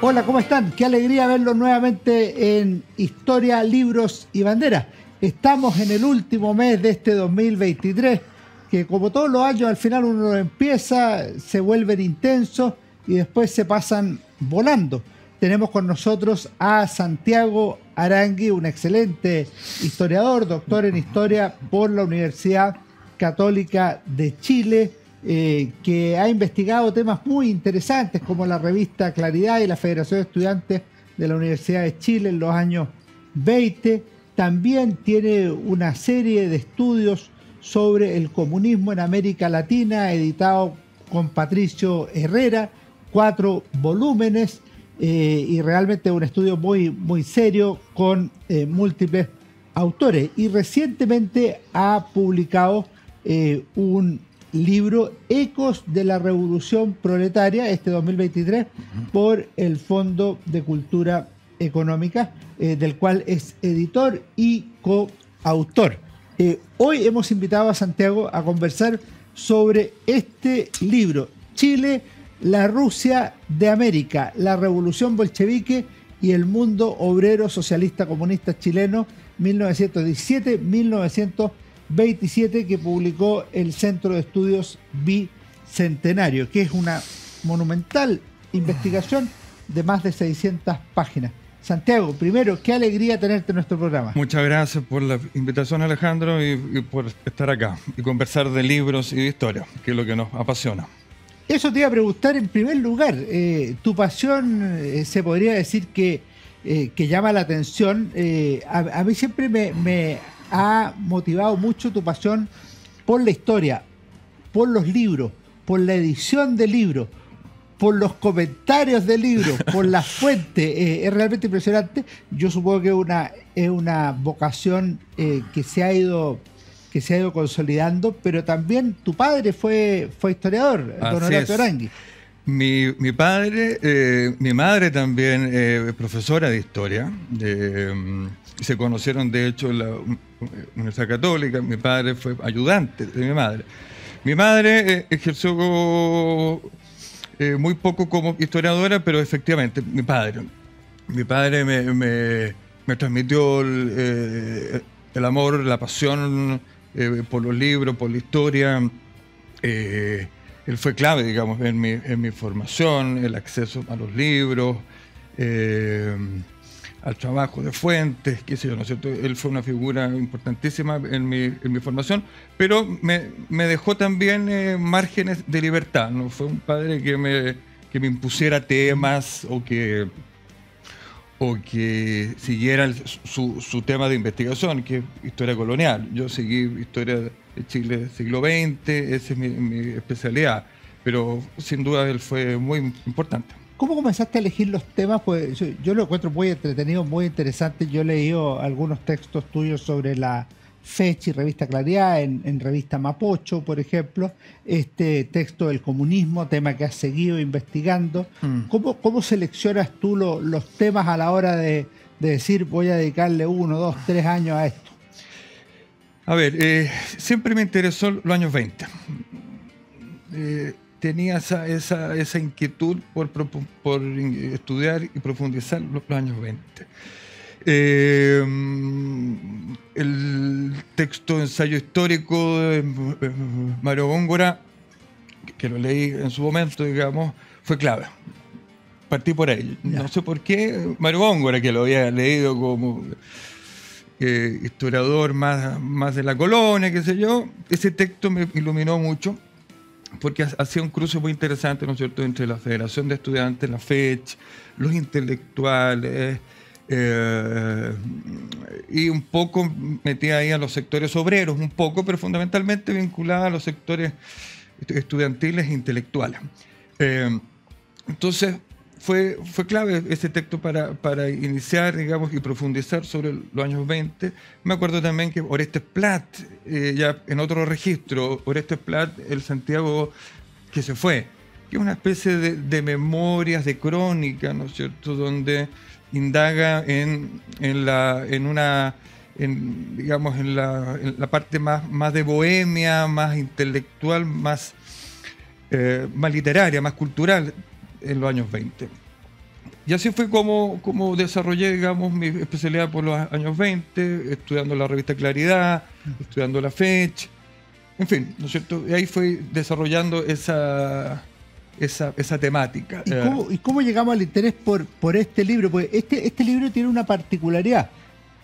Hola, ¿cómo están? Qué alegría verlos nuevamente en Historia, Libros y Banderas. Estamos en el último mes de este 2023, que como todos los años al final uno lo empieza, se vuelven intensos y después se pasan volando. Tenemos con nosotros a Santiago Arangui, un excelente historiador, doctor en Historia por la Universidad Católica de Chile, que ha investigado temas muy interesantes como la revista Claridad y la Federación de Estudiantes de la Universidad de Chile en los años 20. También tiene una serie de estudios sobre el comunismo en América Latina, editado con Patricio Herrera, 4 volúmenes, y realmente un estudio muy serio con múltiples autores. Y recientemente ha publicado un libro, Ecos de la Revolución Proletaria, este 2023, por el Fondo de Cultura Económica, del cual es editor y coautor. Hoy hemos invitado a Santiago a conversar sobre este libro, Chile, la Rusia de América, la Revolución Bolchevique y el mundo obrero socialista comunista chileno 1917-1927, que publicó el Centro de Estudios Bicentenario, que es una monumental investigación de más de 600 páginas. Santiago, primero, qué alegría tenerte en nuestro programa. Muchas gracias por la invitación, Alejandro, y por estar acá y conversar de libros y de historia, que es lo que nos apasiona. Eso te iba a preguntar en primer lugar. Tu pasión se podría decir que llama la atención. A mí siempre me ha motivado mucho tu pasión por la historia, por los libros, por la edición de libros, por los comentarios de libros, por las fuentes. Es realmente impresionante. Yo supongo que es una vocación que se ha ido consolidando, pero también tu padre fue historiador, don Horacio Arangui. Mi madre también es profesora de historia. Se conocieron, de hecho, en la Universidad Católica. Mi padre fue ayudante de mi madre. Mi madre ejerció muy poco como historiadora, pero efectivamente, mi padre me transmitió el amor, la pasión por los libros, por la historia. Él fue clave, digamos, en mi formación, el acceso a los libros, al trabajo de fuentes, qué sé yo, ¿no es cierto? Él fue una figura importantísima en mi formación, pero me dejó también márgenes de libertad. No fue un padre que me impusiera temas o que siguiera su tema de investigación, que es historia colonial. Yo seguí historia de Chile del siglo XX, esa es mi especialidad, pero sin duda él fue muy importante. ¿Cómo comenzaste a elegir los temas? Pues yo lo encuentro muy entretenido, muy interesante. Yo he leído algunos textos tuyos sobre la Fecha y revista Claridad, en revista Mapocho, por ejemplo. Este texto del comunismo, tema que has seguido investigando. ¿Cómo seleccionas tú los temas a la hora de decir voy a dedicarle 1, 2, 3 años a esto? A ver, siempre me interesó los años 20. Tenía esa inquietud por estudiar y profundizar los años 20. El texto ensayo histórico de Mario Góngora, que lo leí en su momento, digamos, fue clave. Partí por ahí. No sé por qué. Mario Góngora, que lo había leído como historiador más de la colonia, qué sé yo, ese texto me iluminó mucho, porque hacía un cruce muy interesante, ¿no es cierto?, entre la Federación de Estudiantes, la FECH, los intelectuales, y un poco metía ahí a los sectores obreros, un poco, pero fundamentalmente vinculada a los sectores estudiantiles e intelectuales. Entonces, fue clave ese texto para iniciar, digamos, y profundizar sobre los años 20. Me acuerdo también que Orestes Plat, ya en otro registro, Orestes Plat, el Santiago que se fue, que es una especie de memorias, de crónica, ¿no es cierto?, donde indaga en la parte más de bohemia, más intelectual, más literaria, más cultural en los años 20. Y así fue como desarrollé, digamos, mi especialidad por los años 20, estudiando la revista Claridad, estudiando la Fecha, en fin, ¿no es cierto? Y ahí fui desarrollando esa temática. ¿Y cómo llegamos al interés por este libro? Porque este libro tiene una particularidad.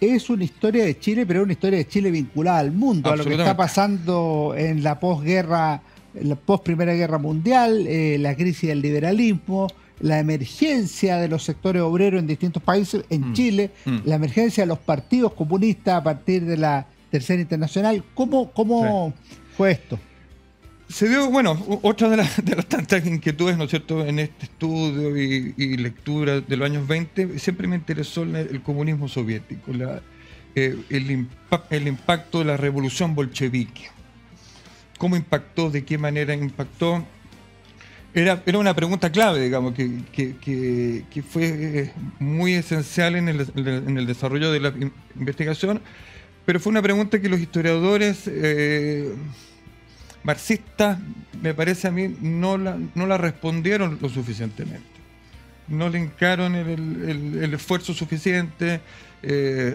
Es una historia de Chile, pero es una historia de Chile vinculada al mundo, a lo que está pasando en la posguerra, en la post-Primera Guerra Mundial, la crisis del liberalismo, la emergencia de los sectores obreros en distintos países, en Chile, la emergencia de los partidos comunistas a partir de la Tercera Internacional. ¿Cómo fue esto? Se dio, bueno, otra de las tantas inquietudes, ¿no es cierto?, en este estudio y lectura de los años 20, siempre me interesó el comunismo soviético, el impacto de la revolución bolchevique. ¿Cómo impactó? ¿De qué manera impactó? Era una pregunta clave, digamos, que fue muy esencial en el desarrollo de la investigación, pero fue una pregunta que los historiadores marxistas, me parece a mí, no la respondieron lo suficientemente. No le hincaron el esfuerzo suficiente.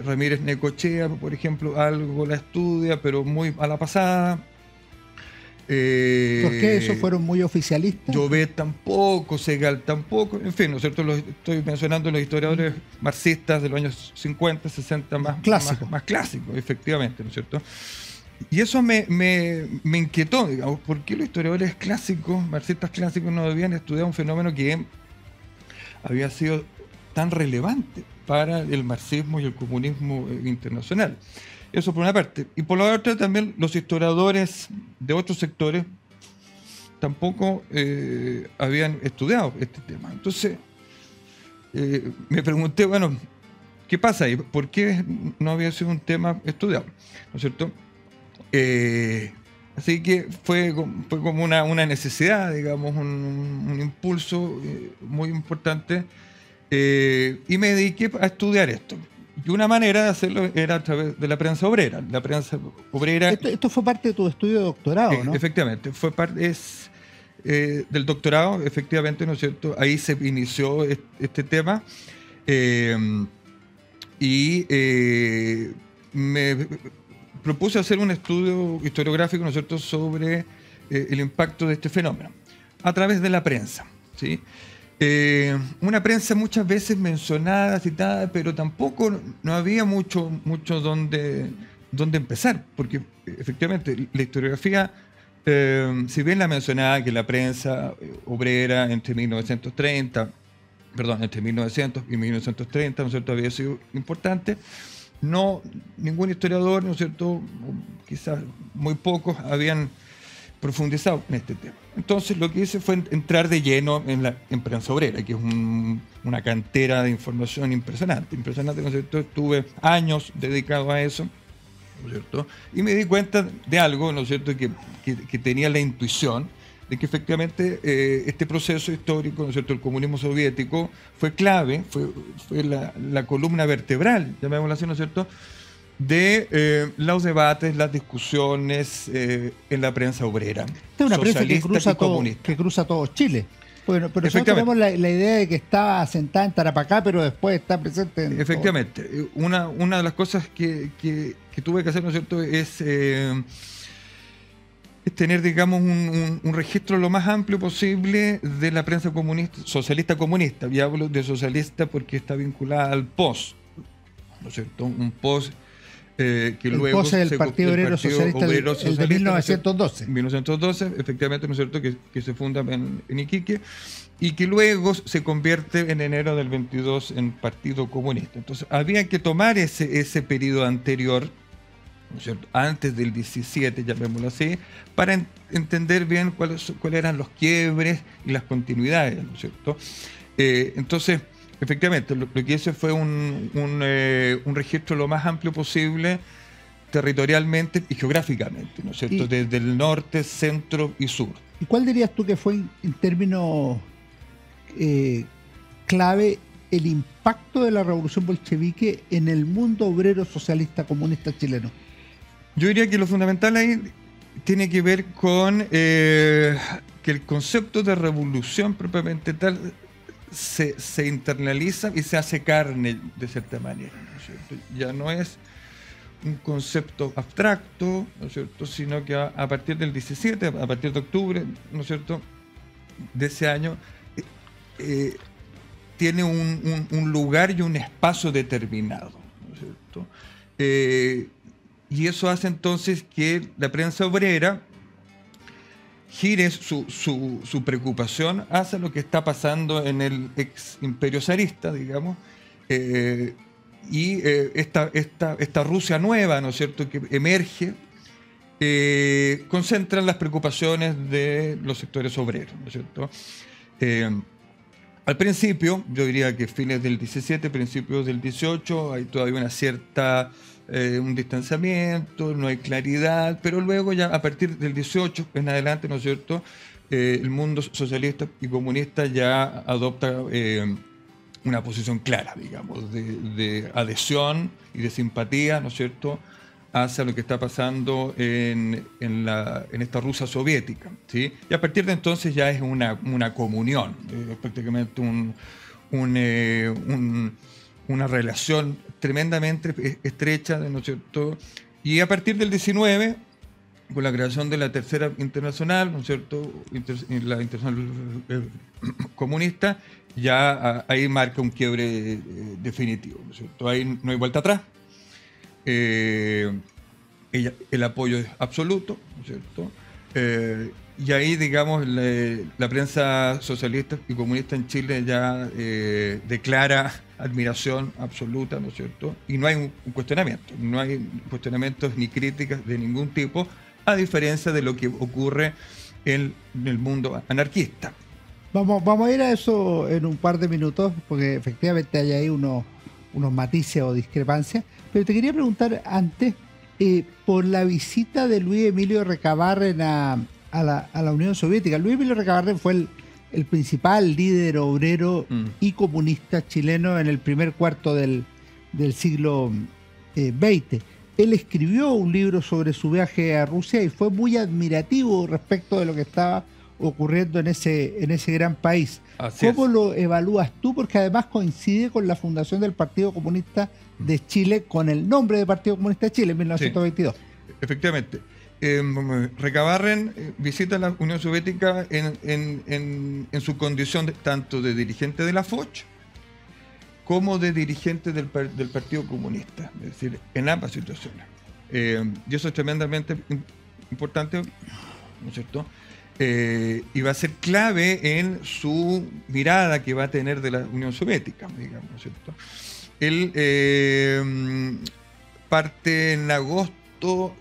Ramírez Necochea, por ejemplo, algo la estudia, pero muy a la pasada. ¿Por qué esos fueron muy oficialistas? Llobet tampoco, Segal tampoco, en fin, ¿no es cierto? Estoy mencionando los historiadores marxistas de los años 50, 60, más clásicos, efectivamente, ¿no es cierto? Y eso me inquietó, digamos, ¿por qué los historiadores clásicos, marxistas clásicos, no habían estudiado un fenómeno que había sido tan relevante para el marxismo y el comunismo internacional? Eso por una parte. Y por la otra también los historiadores de otros sectores tampoco habían estudiado este tema. Entonces me pregunté, bueno, ¿qué pasa ahí? ¿Por qué no había sido un tema estudiado? ¿No es cierto? Así que fue como una necesidad, digamos, un impulso muy importante, y me dediqué a estudiar esto. Y una manera de hacerlo era a través de la prensa obrera. La prensa obrera. Esto fue parte de tu estudio de doctorado, ¿no? Efectivamente, fue parte del doctorado, efectivamente, ¿no es cierto? Ahí se inició este tema, y me propuse hacer un estudio historiográfico, ¿no es cierto?, sobre el impacto de este fenómeno a través de la prensa, ¿sí? Una prensa muchas veces mencionada, citada, pero tampoco no había mucho donde empezar, porque efectivamente la historiografía, si bien la mencionaba que la prensa obrera entre 1900 y 1930, ¿no es cierto?, había sido importante, ningún historiador, ¿no es cierto?, quizás muy pocos habían profundizado en este tema. Entonces lo que hice fue entrar de lleno en prensa obrera, que es una cantera de información impresionante, ¿no es cierto? Estuve años dedicado a eso, ¿no es cierto? Y me di cuenta de algo, ¿no es cierto?, que tenía la intuición de que efectivamente este proceso histórico, ¿no es cierto?, el comunismo soviético fue clave, fue la columna vertebral, llamémoslo así, ¿no es cierto?, de los debates, las discusiones en la prensa obrera. Esta es una prensa que cruza todo Chile. Bueno, pero nosotros tenemos la idea de que estaba asentada en Tarapacá, pero después está presente en... Efectivamente. Una de las cosas que tuve que hacer, ¿no es cierto?, es tener, digamos, un registro lo más amplio posible de la prensa socialista comunista. Y hablo de socialista porque está vinculada al POS, ¿no es cierto? Un POS que el luego POS es el Partido Obrero Socialista, el de 1912. 1912, efectivamente, ¿no es cierto?, que se funda en Iquique y que luego se convierte en enero del 22 en Partido Comunista. Entonces había que tomar ese periodo anterior, ¿no es cierto?, antes del 17, llamémoslo así, para entender bien cuáles eran los quiebres y las continuidades, ¿no es cierto? Entonces, efectivamente, lo que hice fue un registro lo más amplio posible territorialmente y geográficamente, ¿no es cierto?, desde el norte, centro y sur. ¿Y cuál dirías tú que fue, en términos clave, el impacto de la revolución bolchevique en el mundo obrero socialista comunista chileno? Yo diría que lo fundamental ahí tiene que ver con que el concepto de revolución propiamente tal se internaliza y se hace carne de cierta manera, ¿no es cierto? Ya no es un concepto abstracto, ¿no es cierto?, sino que a partir del 17, a partir de octubre, ¿no es cierto?, de ese año, tiene un lugar y un espacio determinado, ¿no es cierto? Y eso hace entonces que la prensa obrera gire su preocupación hacia lo que está pasando en el ex imperio zarista, digamos, y esta Rusia nueva, ¿no es cierto?, que emerge, concentra las preocupaciones de los sectores obreros, ¿no es cierto? Al principio, yo diría que fines del 17, principios del 18, hay todavía una cierta, un distanciamiento, no hay claridad, pero luego ya a partir del 18 en adelante, ¿no es cierto?, el mundo socialista y comunista ya adopta una posición clara, digamos, de adhesión y de simpatía, ¿no es cierto?, hacia lo que está pasando en esta Rusia soviética, ¿sí? Y a partir de entonces ya es una comunión, prácticamente una relación tremendamente estrecha, ¿no es cierto? Y a partir del 19, con la creación de la Tercera Internacional, ¿no es cierto?, la Internacional Comunista, ya ahí marca un quiebre definitivo, ¿no es cierto? Ahí no hay vuelta atrás. El apoyo es absoluto, ¿no es cierto? Y ahí, digamos, la prensa socialista y comunista en Chile ya declara admiración absoluta, ¿no es cierto? Y no hay un cuestionamiento, no hay cuestionamientos ni críticas de ningún tipo, a diferencia de lo que ocurre en el mundo anarquista. Vamos a ir a eso en un par de minutos, porque efectivamente hay ahí unos matices o discrepancias. Pero te quería preguntar antes, por la visita de Luis Emilio Recabarren a la Unión Soviética. Luis Emilio Recabarren fue el principal líder obrero y comunista chileno en el primer cuarto del siglo XX. Él escribió un libro sobre su viaje a Rusia y fue muy admirativo respecto de lo que estaba ocurriendo en ese gran país. ¿Cómo lo evalúas tú? Porque además coincide con la fundación del Partido Comunista de Chile, con el nombre de Partido Comunista de Chile en 1922. Sí, efectivamente. Recabarren visita la Unión Soviética en su condición tanto de dirigente de la Foch como de dirigente del Partido Comunista, es decir, en ambas situaciones. Y eso es tremendamente importante, ¿no es cierto? Y va a ser clave en su mirada que va a tener de la Unión Soviética, digamos, ¿no es cierto? Él parte en agosto,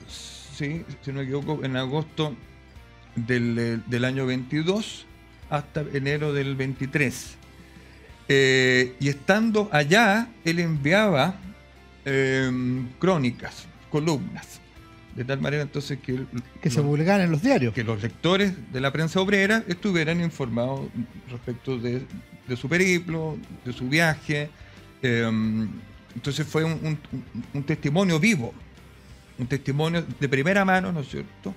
sí, si no me equivoco, en agosto del año 22 hasta enero del 23. Y estando allá, él enviaba crónicas, columnas, de tal manera entonces que se publicaran en los diarios. Que los lectores de la prensa obrera estuvieran informados respecto de su periplo, de su viaje. Entonces fue un testimonio vivo, un testimonio de primera mano, ¿no es cierto?,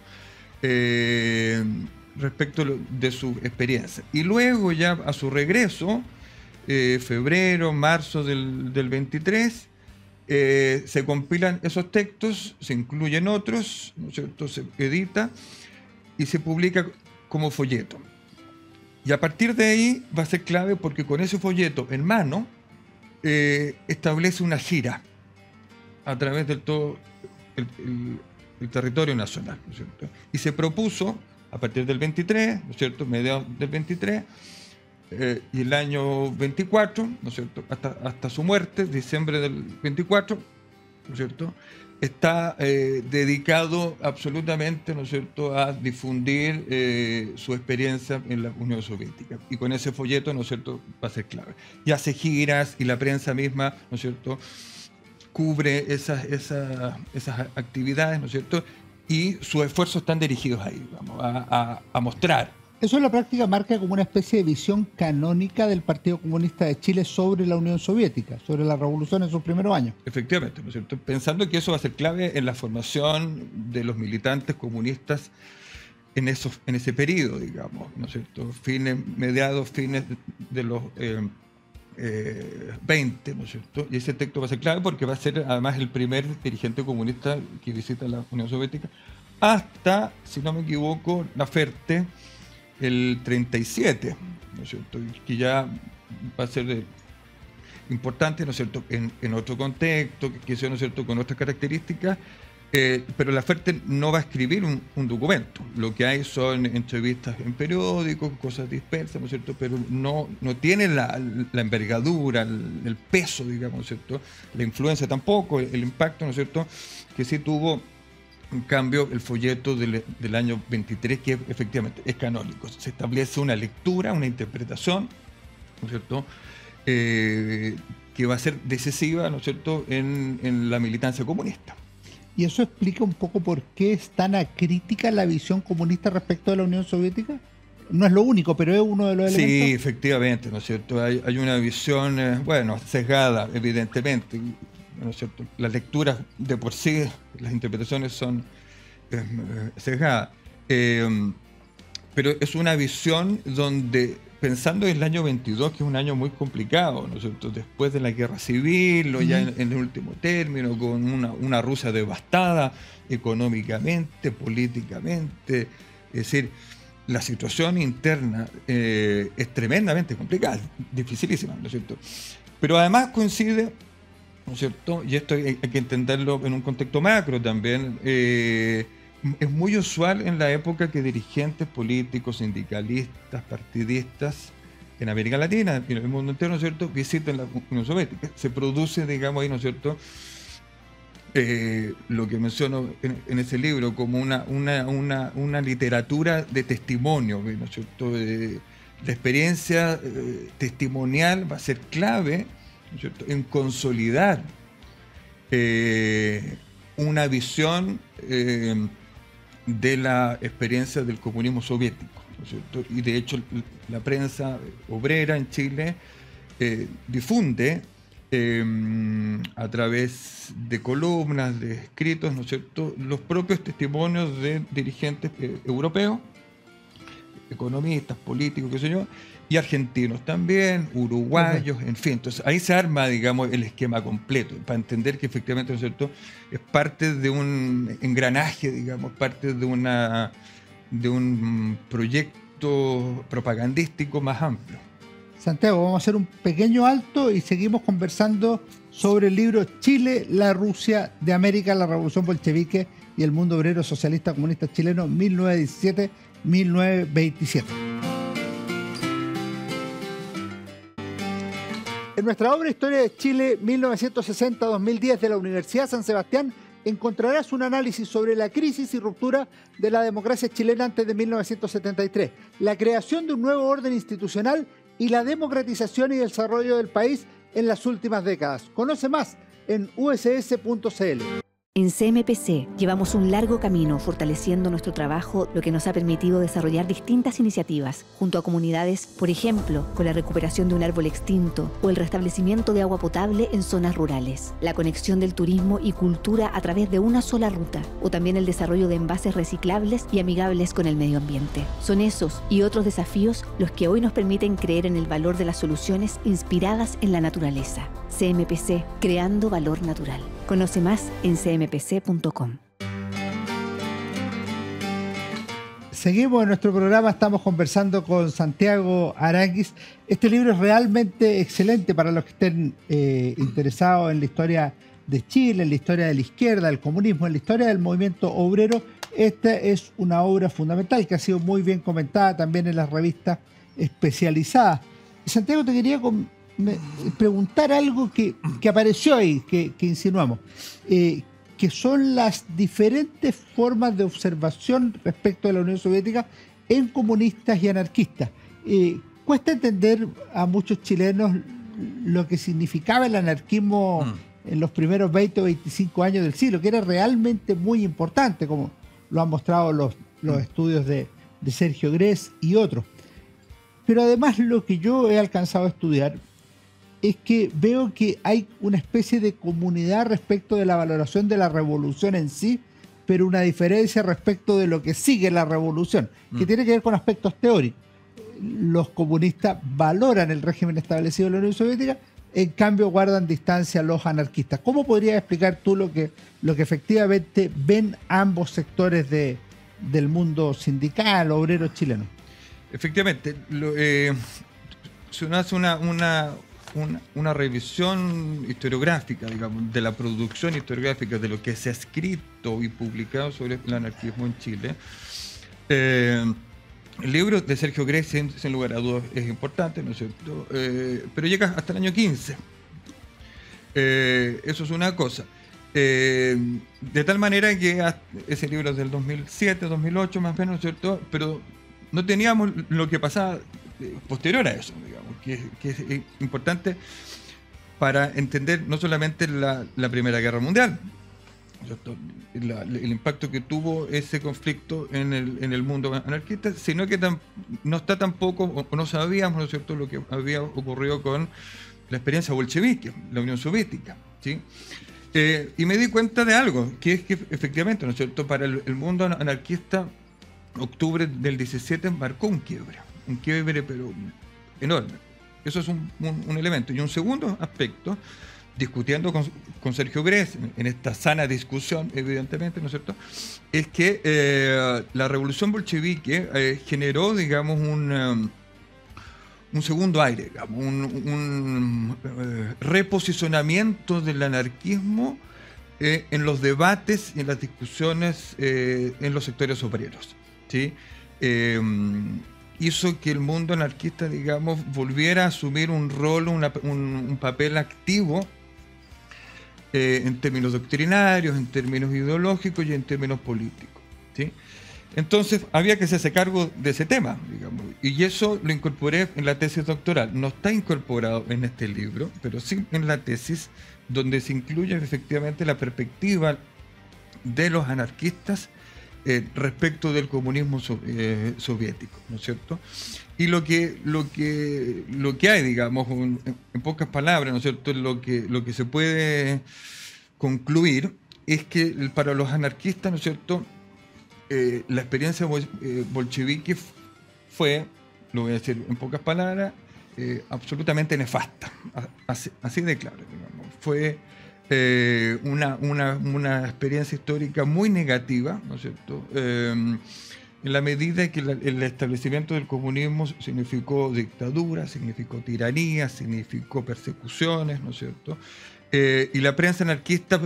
respecto de su experiencia. Y luego ya a su regreso, febrero, marzo del 23, se compilan esos textos, se incluyen otros, ¿no es cierto?, se edita y se publica como folleto. Y a partir de ahí va a ser clave porque con ese folleto en mano establece una gira a través de todo el territorio nacional, ¿no es cierto? Y se propuso a partir del 23, ¿no es cierto?, mediados del 23, y el año 24, ¿no es cierto?, hasta su muerte, diciembre del 24, ¿no es cierto?, está dedicado absolutamente, ¿no es cierto?, a difundir su experiencia en la Unión Soviética. Y con ese folleto, ¿no es cierto?, va a ser clave. Y hace giras y la prensa misma, ¿no es cierto?, cubre esas actividades, ¿no es cierto?, y sus esfuerzos están dirigidos ahí, vamos, a mostrar. Eso en la práctica marca como una especie de visión canónica del Partido Comunista de Chile sobre la Unión Soviética, sobre la revolución en sus primeros años. Efectivamente, ¿no es cierto?, pensando que eso va a ser clave en la formación de los militantes comunistas en ese periodo, digamos, ¿no es cierto? Mediados, fines de los 20, ¿no es cierto? Y ese texto va a ser clave porque va a ser además el primer dirigente comunista que visita la Unión Soviética hasta, si no me equivoco, Laferte, el 37, ¿no es cierto? Y que ya va a ser importante, ¿no es cierto?, en otro contexto, que sea, ¿no es cierto?, con otras características, pero Laferte no va a escribir un documento. Lo que hay son entrevistas en periódicos, cosas dispersas, ¿no es cierto?, pero no tiene la envergadura, el peso, digamos, ¿no es cierto?, la influencia tampoco, el impacto, ¿no es cierto?, que sí tuvo, en cambio, el folleto del año 23, que efectivamente es canónico. Se establece una lectura, una interpretación, ¿no es cierto?, que va a ser decisiva, ¿no es cierto?, en la militancia comunista. ¿Y eso explica un poco por qué es tan acrítica la visión comunista respecto de la Unión Soviética? No es lo único, pero es uno de los elementos. Sí, efectivamente, ¿no es cierto? Hay una visión, sesgada, evidentemente, ¿no es cierto? Las lecturas de por sí, las interpretaciones son sesgadas. Pero es una visión donde, pensando en el año 22, que es un año muy complicado, ¿no es cierto?, después de la guerra civil, o ya en el último término, con una Rusia devastada económicamente, políticamente, es decir, la situación interna es tremendamente complicada, dificilísima, ¿no es cierto? Pero además coincide, ¿no es cierto?, y esto hay que entenderlo en un contexto macro también, es muy usual en la época que dirigentes políticos, sindicalistas, partidistas en América Latina y en el mundo entero, ¿no es cierto?, visiten la Unión Soviética. Se produce, digamos, ahí, ¿no es cierto?, lo que menciono en ese libro como una literatura de testimonio, ¿no es cierto?, la experiencia testimonial va a ser clave, ¿no es cierto?, en consolidar una visión de la experiencia del comunismo soviético, ¿no es cierto? Y de hecho la prensa obrera en Chile difunde a través de columnas, de escritos, ¿no es cierto?, los propios testimonios de dirigentes europeos, economistas, políticos, qué sé yo, y argentinos también, uruguayos, en fin. Entonces ahí se arma, digamos, el esquema completo, para entender que efectivamente, ¿no es cierto?, es parte de un engranaje, digamos, parte de un proyecto propagandístico más amplio. Santiago, vamos a hacer un pequeño alto y seguimos conversando sobre el libro Chile, la Rusia de América, la Revolución Bolchevique y el Mundo Obrero Socialista Comunista Chileno 1917-1927. En nuestra obra Historia de Chile 1960-2010 de la Universidad San Sebastián encontrarás un análisis sobre la crisis y ruptura de la democracia chilena antes de 1973, la creación de un nuevo orden institucional y la democratización y desarrollo del país en las últimas décadas. Conoce más en uss.cl. En CMPC llevamos un largo camino fortaleciendo nuestro trabajo, lo que nos ha permitido desarrollar distintas iniciativas junto a comunidades, por ejemplo, con la recuperación de un árbol extinto o el restablecimiento de agua potable en zonas rurales, la conexión del turismo y cultura a través de una sola ruta, o también el desarrollo de envases reciclables y amigables con el medio ambiente. Son esos y otros desafíos los que hoy nos permiten creer en el valor de las soluciones inspiradas en la naturaleza. CMPC, creando valor natural. Conoce más en cmpc.com. Seguimos en nuestro programa, estamos conversando con Santiago Aránguiz. Este libro es realmente excelente para los que estén interesados en la historia de Chile, en la historia de la izquierda, del comunismo, en la historia del movimiento obrero. Esta es una obra fundamental que ha sido muy bien comentada también en las revistas especializadas. Santiago, te quería preguntar algo que apareció ahí, que insinuamos, que son las diferentes formas de observación respecto de la Unión Soviética en comunistas y anarquistas. Cuesta entender a muchos chilenos lo que significaba el anarquismo en los primeros 20 o 25 años del siglo, que era realmente muy importante, como lo han mostrado los estudios de Sergio Grés y otros. Pero además lo que yo he alcanzado a estudiar es que veo que hay una especie de comunidad respecto de la valoración de la revolución en sí pero una diferencia respecto de lo que sigue la revolución, que tiene que ver con aspectos teóricos. Los comunistas valoran el régimen establecido en la Unión Soviética, en cambio guardan distancia los anarquistas. ¿Cómo podrías explicar tú lo que efectivamente ven ambos sectores del mundo sindical, obrero chileno? Efectivamente, si uno hace una revisión historiográfica, digamos, de la producción historiográfica de lo que se ha escrito y publicado sobre el anarquismo en Chile, el libro de Sergio Grez, sin lugar a dudas, es importante, ¿no es cierto? Pero llega hasta el año 15. Eso es una cosa. De tal manera que ese libro es del 2007, 2008 más o menos, ¿no es cierto? Pero no teníamos lo que pasaba posterior a eso, digamos, que es importante para entender no solamente la Primera Guerra Mundial, ¿cierto? El impacto que tuvo ese conflicto en el mundo anarquista, sino que no está tampoco, o no sabíamos, ¿no es cierto?, lo que había ocurrido con la experiencia bolchevique, la Unión Soviética, ¿sí? Y me di cuenta de algo, que es que efectivamente, ¿no es cierto?, para el mundo anarquista, octubre del 17 marcó un quiebre pero enorme. Eso es un elemento. Y un segundo aspecto, discutiendo con Sergio Grez, en esta sana discusión, evidentemente, ¿no es cierto?, es que la revolución bolchevique generó, digamos, un segundo aire, digamos, un reposicionamiento del anarquismo en los debates y en las discusiones en los sectores obreros, ¿sí? Hizo que el mundo anarquista, digamos, volviera a asumir un rol, un papel activo en términos doctrinarios, en términos ideológicos y en términos políticos, ¿sí? Entonces había que hacerse cargo de ese tema, digamos, y eso lo incorporé en la tesis doctoral. No está incorporado en este libro, pero sí en la tesis, donde se incluye efectivamente la perspectiva de los anarquistas respecto del comunismo soviético, ¿no es cierto? Y lo que hay, digamos, en pocas palabras, ¿no es cierto?, lo que se puede concluir es que para los anarquistas, ¿no es cierto?, la experiencia bolchevique fue, lo voy a decir en pocas palabras, absolutamente nefasta, así de claro, digamos. Fue una experiencia histórica muy negativa, ¿no es cierto?, en la medida que el establecimiento del comunismo significó dictadura, significó tiranía, significó persecuciones, ¿no es cierto?, y la prensa anarquista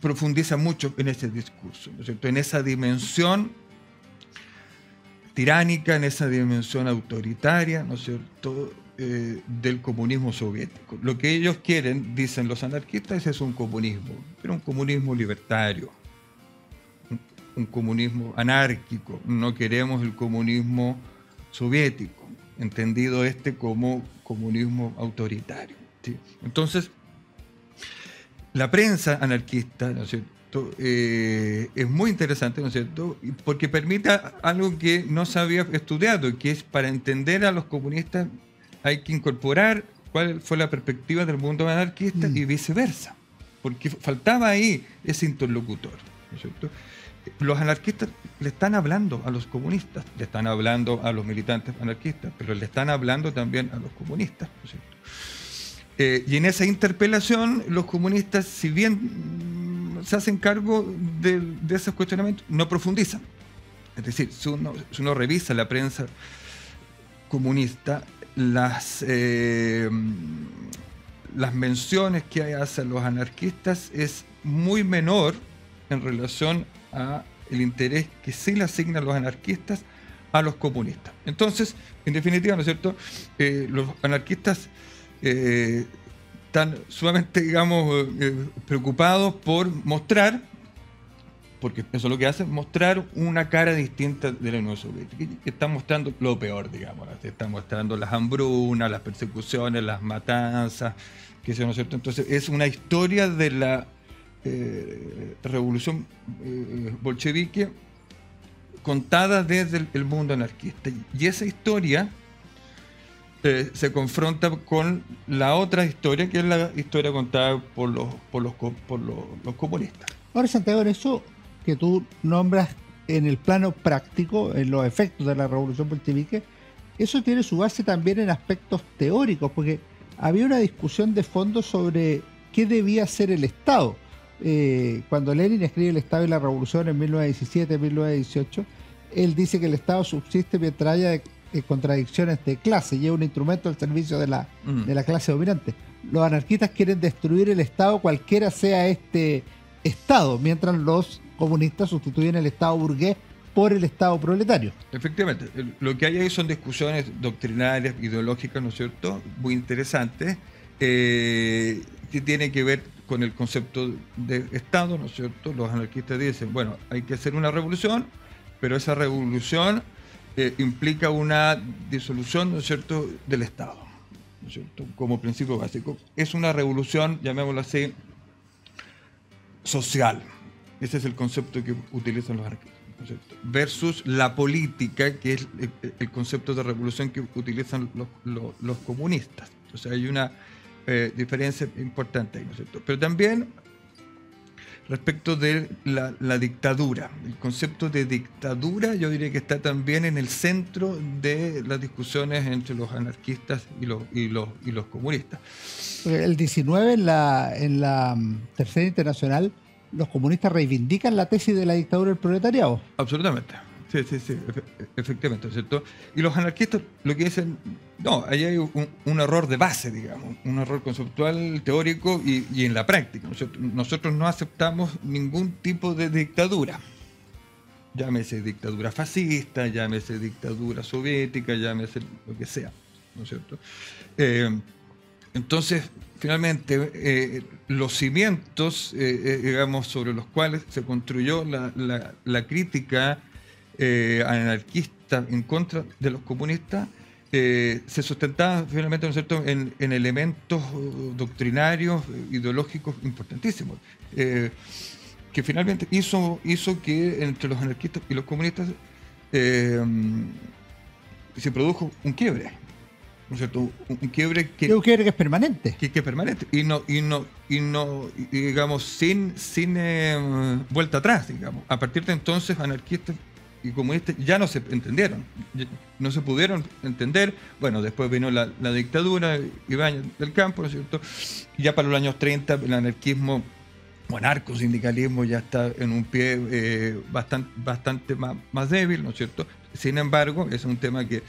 profundiza mucho en ese discurso, ¿no es cierto?, en esa dimensión tiránica, en esa dimensión autoritaria, ¿no es cierto?, del comunismo soviético. Lo que ellos quieren, dicen los anarquistas, es un comunismo, pero un comunismo libertario, un comunismo anárquico. No queremos el comunismo soviético, entendido como comunismo autoritario, ¿sí? Entonces, la prensa anarquista, ¿no es cierto?, es muy interesante, ¿no es cierto?, porque permite algo que no se había estudiado, que es, para entender a los comunistas hay que incorporar cuál fue la perspectiva del mundo anarquista y viceversa, porque faltaba ahí ese interlocutor, ¿no es cierto? Los anarquistas le están hablando a los comunistas, le están hablando a los militantes anarquistas, pero le están hablando también a los comunistas, ¿no es cierto? Y en esa interpelación, los comunistas, si bien se hacen cargo de esos cuestionamientos, no profundizan. Es decir, si uno revisa la prensa comunista, las menciones que hacen los anarquistas es muy menor en relación a el interés que sí le asignan los anarquistas a los comunistas. Entonces, en definitiva, ¿no es cierto?, los anarquistas están sumamente, digamos, preocupados por mostrar, porque eso es lo que hacen, mostrar una cara distinta de la Unión Soviética. Están mostrando lo peor, digamos. Están mostrando las hambrunas, las persecuciones, las matanzas, que eso, ¿no es cierto? Entonces, es una historia de la revolución bolchevique contada desde el mundo anarquista. Y esa historia se confronta con la otra historia, que es la historia contada por los comunistas. Ahora, Santiago, en eso que tú nombras en el plano práctico, en los efectos de la revolución bolchevique, eso tiene su base también en aspectos teóricos, porque había una discusión de fondo sobre qué debía ser el Estado. Cuando Lenin escribe El Estado y la Revolución en 1917-1918, él dice que el Estado subsiste mientras haya contradicciones de clase y es un instrumento al servicio de la clase dominante. Los anarquistas quieren destruir el Estado cualquiera sea este Estado, mientras los comunistas sustituyen el Estado burgués por el Estado proletario. Efectivamente, lo que hay ahí son discusiones doctrinarias, ideológicas, ¿no es cierto?, muy interesantes, que tienen que ver con el concepto de Estado, ¿no es cierto? Los anarquistas dicen, bueno, hay que hacer una revolución, pero esa revolución implica una disolución, ¿no es cierto?, del Estado, ¿no es cierto?, como principio básico. Es una revolución, llamémoslo así, social. Ese es el concepto que utilizan los anarquistas, ¿no es cierto?, versus la política, que es el concepto de revolución que utilizan los comunistas. O sea, hay una diferencia importante ahí, ¿no es cierto? Pero también respecto de la dictadura. El concepto de dictadura yo diría que está también en el centro de las discusiones entre los anarquistas y los comunistas. El 19 en la Tercera Internacional, los comunistas reivindican la tesis de la dictadura del proletariado. Absolutamente. Sí, efectivamente, ¿no es cierto? Y los anarquistas lo que dicen, no, ahí hay un error de base, digamos, un error conceptual, teórico y en la práctica, ¿no es cierto? Nosotros no aceptamos ningún tipo de dictadura. Llámese dictadura fascista, llámese dictadura soviética, llámese lo que sea, ¿no es cierto? Entonces, finalmente, los cimientos, digamos, sobre los cuales se construyó la crítica anarquista en contra de los comunistas, se sustentaban finalmente, ¿no es cierto?, en elementos doctrinarios, ideológicos importantísimos, que finalmente hizo que entre los anarquistas y los comunistas se produjo un quiebre. ¿No es cierto? Un quiebre que es permanente. Que es permanente. Y digamos, sin vuelta atrás, digamos. A partir de entonces, anarquistas y comunistas ya no se entendieron. No se pudieron entender. Bueno, después vino la dictadura, Ibáñez del Campo, ¿no es cierto? Y ya para los años 30, el anarquismo o anarcosindicalismo ya está en un pie bastante más débil, ¿no es cierto? Sin embargo, es un tema que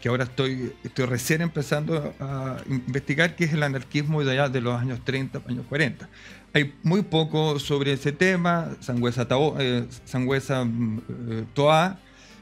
ahora estoy recién empezando a investigar, que es el anarquismo de allá de los años 30, años 40. Hay muy poco sobre ese tema. Sangüesa Toá,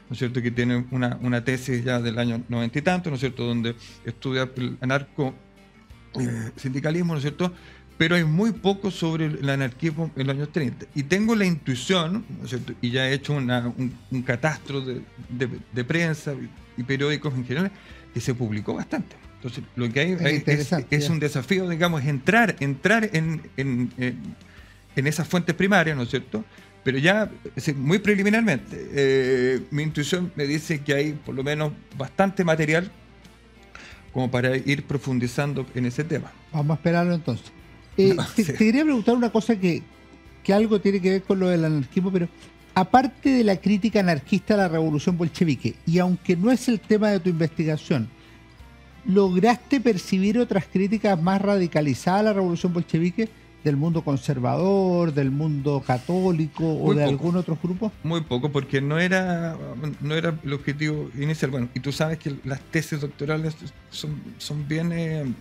¿no es cierto?, que tiene una tesis ya del año 90 y tanto, ¿no es cierto?, donde estudia el anarco-sindicalismo, ¿no es cierto?, pero hay muy poco sobre el anarquismo en los años 30. Y tengo la intuición, ¿no es cierto?, y ya he hecho un catastro de prensa y periódicos en general, que se publicó bastante. Entonces, lo que hay es un desafío, digamos, entrar en esas fuentes primarias, ¿no es cierto?, pero ya muy preliminarmente. Mi intuición me dice que hay por lo menos bastante material como para ir profundizando en ese tema. Vamos a esperarlo entonces. Te quería preguntar una cosa que algo tiene que ver con lo del anarquismo, pero aparte de la crítica anarquista a la revolución bolchevique, y aunque no es el tema de tu investigación, ¿lograste percibir otras críticas más radicalizadas a la revolución bolchevique del mundo conservador, del mundo católico o de algún otro grupo? Muy poco, porque no era el objetivo inicial. Bueno, y tú sabes que las tesis doctorales son bien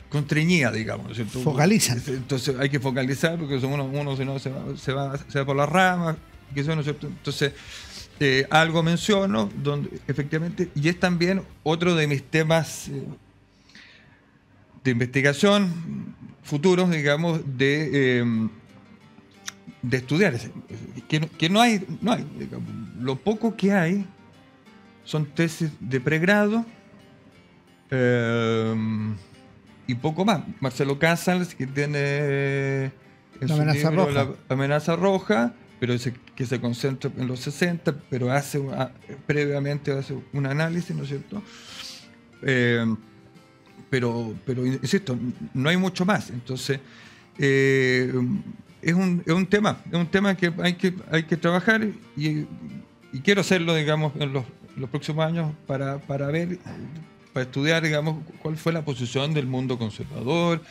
constreñidas, digamos, ¿no es cierto? Focalizan. Entonces hay que focalizar, porque uno si no se va por las ramas, ¿no es cierto? Entonces algo menciono donde efectivamente, y es también otro de mis temas de investigación futuros, digamos, de estudiar, que no hay, digamos, lo poco que hay son tesis de pregrado y poco más. Marcelo Casals, que tiene en la su amenaza libro roja. La amenaza roja, pero que se concentra en los 60, pero previamente hace un análisis, ¿no es cierto? Pero insisto, no hay mucho más. Entonces, es un tema que hay que trabajar y quiero hacerlo, digamos, en los próximos años para ver, para estudiar, digamos, cuál fue la posición del mundo conservador,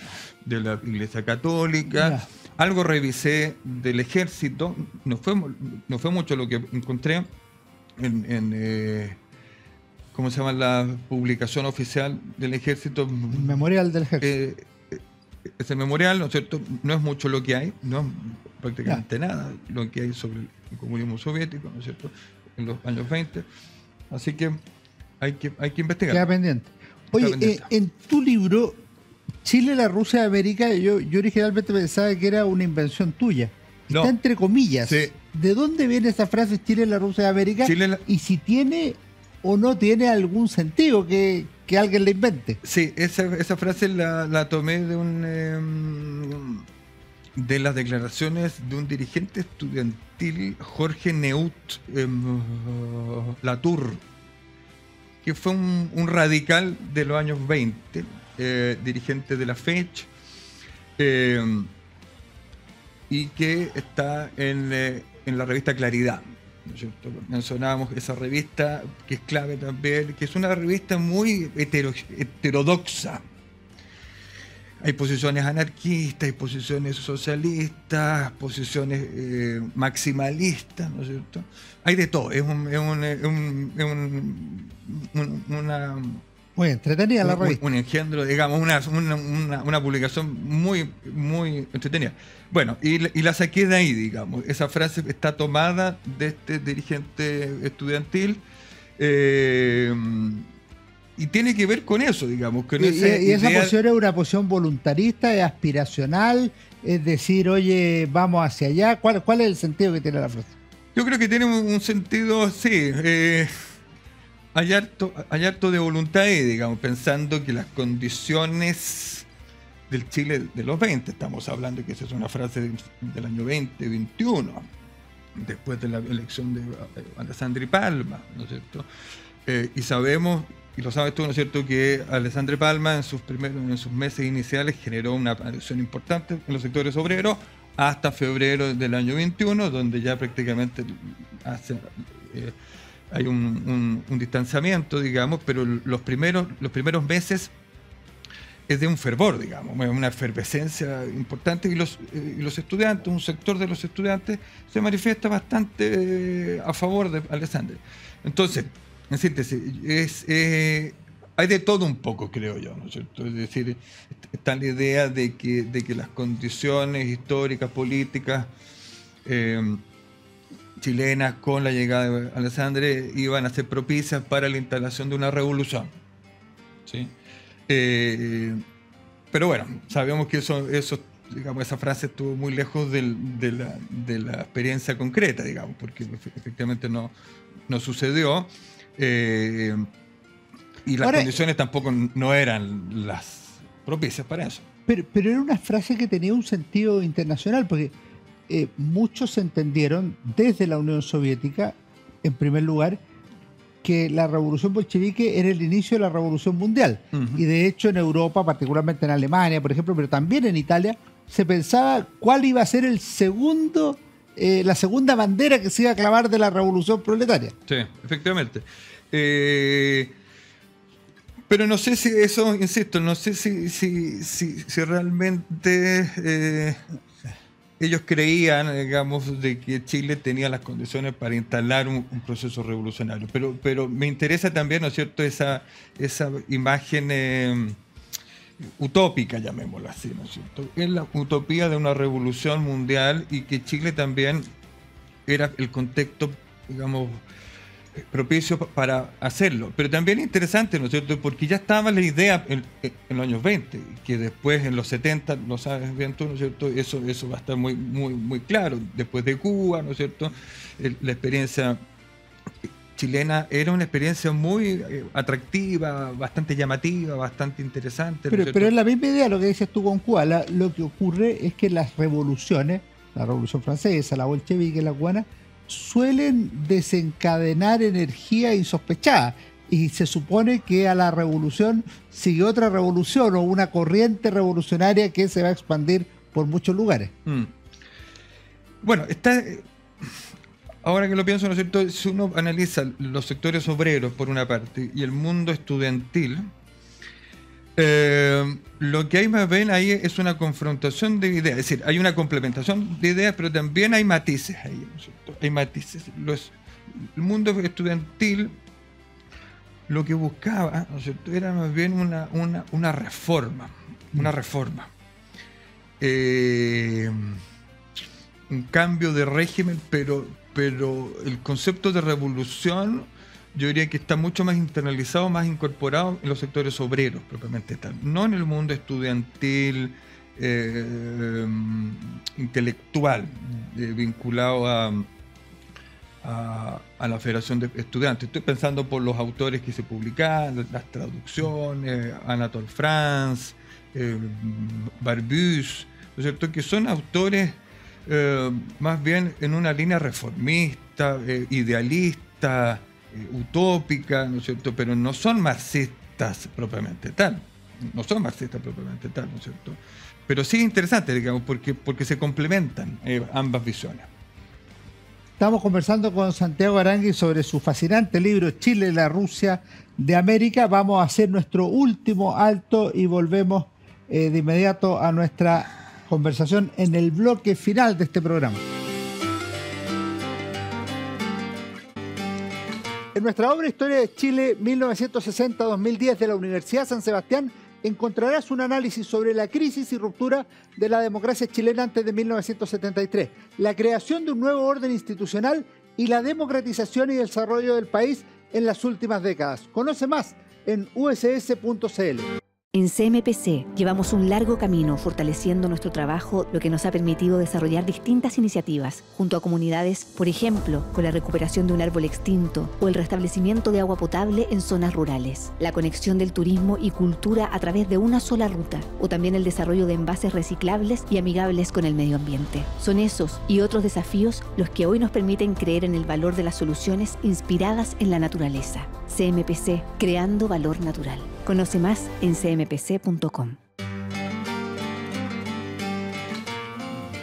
de la Iglesia Católica. Ya. Algo revisé del ejército, no fue mucho lo que encontré en ¿cómo se llama la publicación oficial del ejército? El memorial del ejército. Ese memorial, ¿no es cierto? No es mucho lo que hay, no es prácticamente nada lo que hay sobre el comunismo soviético, ¿no es cierto? En los años 20. Así que hay que investigar. Queda pendiente. Oye, en tu libro, Chile, la Rusia de América, yo originalmente pensaba que era una invención tuya. No. Está entre comillas. Sí. ¿De dónde viene esa frase Chile, la Rusia de América? Y si tiene o no tiene algún sentido que alguien la invente. Sí, esa frase la tomé de las declaraciones de un dirigente estudiantil, Jorge Neut Latour, que fue un radical de los años 20, dirigente de la FECH, y que está en la revista Claridad, ¿no es cierto? Mencionábamos esa revista, que es clave también, que es una revista muy heterodoxa. Hay posiciones anarquistas, hay posiciones socialistas, posiciones maximalistas, ¿no es cierto? Hay de todo. Es una muy entretenida la revista. Un engendro, digamos, una publicación muy, muy entretenida. Bueno, y la saqué de ahí, digamos. Esa frase está tomada de este dirigente estudiantil. Y tiene que ver con eso, digamos. Con y esa posición es una posición voluntarista, es aspiracional, es decir, oye, vamos hacia allá. ¿Cuál es el sentido que tiene la frase? Yo creo que tiene un sentido, sí. Hay harto de voluntad ahí, digamos, pensando que las condiciones del Chile de los 20, estamos hablando que esa es una frase del año 2021, después de la elección de Alessandri Palma, ¿no es cierto? Y sabemos, y lo sabes tú, ¿no es cierto?, que Alessandri Palma en sus meses iniciales generó una aparición importante en los sectores obreros hasta febrero del año 21, donde ya prácticamente hay un distanciamiento, digamos, pero los primeros meses es de un fervor, digamos, una efervescencia importante, y los estudiantes, un sector de los estudiantes se manifiesta bastante a favor de Alessandri. Entonces, en síntesis, hay de todo un poco, creo yo, ¿no es cierto? Es decir, está la idea de que las condiciones históricas, políticas chilenas con la llegada de Alessandri iban a ser propicias para la instalación de una revolución, ¿sí? Pero bueno, sabemos que eso, digamos, esa frase estuvo muy lejos de la experiencia concreta, digamos, porque efectivamente no sucedió. Y las condiciones tampoco no eran las propicias para eso. Pero era una frase que tenía un sentido internacional, porque muchos entendieron desde la Unión Soviética, en primer lugar, que la revolución bolchevique era el inicio de la revolución mundial. Y de hecho en Europa, particularmente en Alemania, por ejemplo, pero también en Italia, se pensaba cuál iba a ser la segunda bandera que se iba a clavar de la revolución proletaria. Sí, efectivamente. Pero no sé si eso, insisto, no sé si realmente ellos creían, digamos, de que Chile tenía las condiciones para instalar un proceso revolucionario. Pero me interesa también, ¿no es cierto?, esa imagen utópica, llamémoslo así, ¿no es cierto? Es la utopía de una revolución mundial, y que Chile también era el contexto, digamos, propicio para hacerlo. Pero también interesante, ¿no es cierto?, porque ya estaba la idea en los años 20, que después en los 70, lo sabes bien tú, ¿no es cierto?, eso va a estar muy, muy, muy claro. Después de Cuba, ¿no es cierto?, la experiencia chilena era una experiencia muy atractiva, bastante llamativa, bastante interesante, ¿no es pero es la misma idea lo que dices tú con Cuba. Lo que ocurre es que las revoluciones, la revolución francesa, la bolchevique, la cubana, suelen desencadenar energía insospechada, y se supone que a la revolución sigue otra revolución o una corriente revolucionaria que se va a expandir por muchos lugares. Bueno, ahora que lo pienso, ¿no es cierto? Si uno analiza los sectores obreros, por una parte, y el mundo estudiantil, lo que hay más bien ahí es una confrontación de ideas. Es decir, hay una complementación de ideas, pero también hay matices ahí, ¿no es cierto? Hay matices. El mundo estudiantil lo que buscaba, ¿no es cierto?, era más bien una reforma. Una reforma. Un cambio de régimen, pero el concepto de revolución, yo diría que está mucho más internalizado, más incorporado en los sectores obreros, propiamente tal. No en el mundo estudiantil, intelectual, vinculado a la Federación de Estudiantes. Estoy pensando por los autores que se publicaban, las traducciones, Anatole France, Barbusse, ¿no es cierto?, que son autores más bien en una línea reformista, idealista, utópica, ¿no es cierto?, pero no son marxistas propiamente tal. No son marxistas propiamente tal, ¿no es cierto? Pero sí es interesante, digamos, porque se complementan ambas visiones. Estamos conversando con Santiago Arangui sobre su fascinante libro Chile, la Rusia de América. Vamos a hacer nuestro último alto y volvemos de inmediato a nuestra conversación en el bloque final de este programa. En nuestra obra Historia de Chile 1960-2010 de la Universidad San Sebastián encontrarás un análisis sobre la crisis y ruptura de la democracia chilena antes de 1973, la creación de un nuevo orden institucional y la democratización y desarrollo del país en las últimas décadas. Conoce más en uss.cl. En CMPC llevamos un largo camino fortaleciendo nuestro trabajo, lo que nos ha permitido desarrollar distintas iniciativas junto a comunidades, por ejemplo, con la recuperación de un árbol extinto o el restablecimiento de agua potable en zonas rurales, la conexión del turismo y cultura a través de una sola ruta, o también el desarrollo de envases reciclables y amigables con el medio ambiente. Son esos y otros desafíos los que hoy nos permiten creer en el valor de las soluciones inspiradas en la naturaleza. CMPC, creando valor natural. Conoce más en cmpc.com.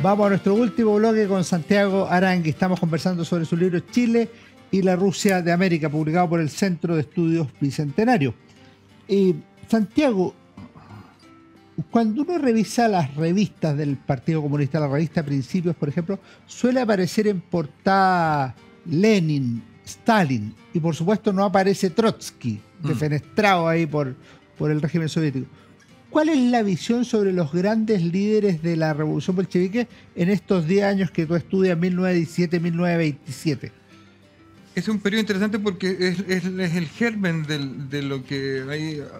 Vamos a nuestro último bloque con Santiago Arangui. Estamos conversando sobre su libro Chile y la Rusia de América, publicado por el Centro de Estudios Bicentenario. Santiago, cuando uno revisa las revistas del Partido Comunista, la revista Principios, por ejemplo, suele aparecer en portada Lenin, Stalin, y por supuesto no aparece Trotsky, defenestrado ahí por el régimen soviético. ¿Cuál es la visión sobre los grandes líderes de la revolución bolchevique en estos 10 años que tú estudias, 1917-1927? Es un periodo interesante porque es el germen de lo que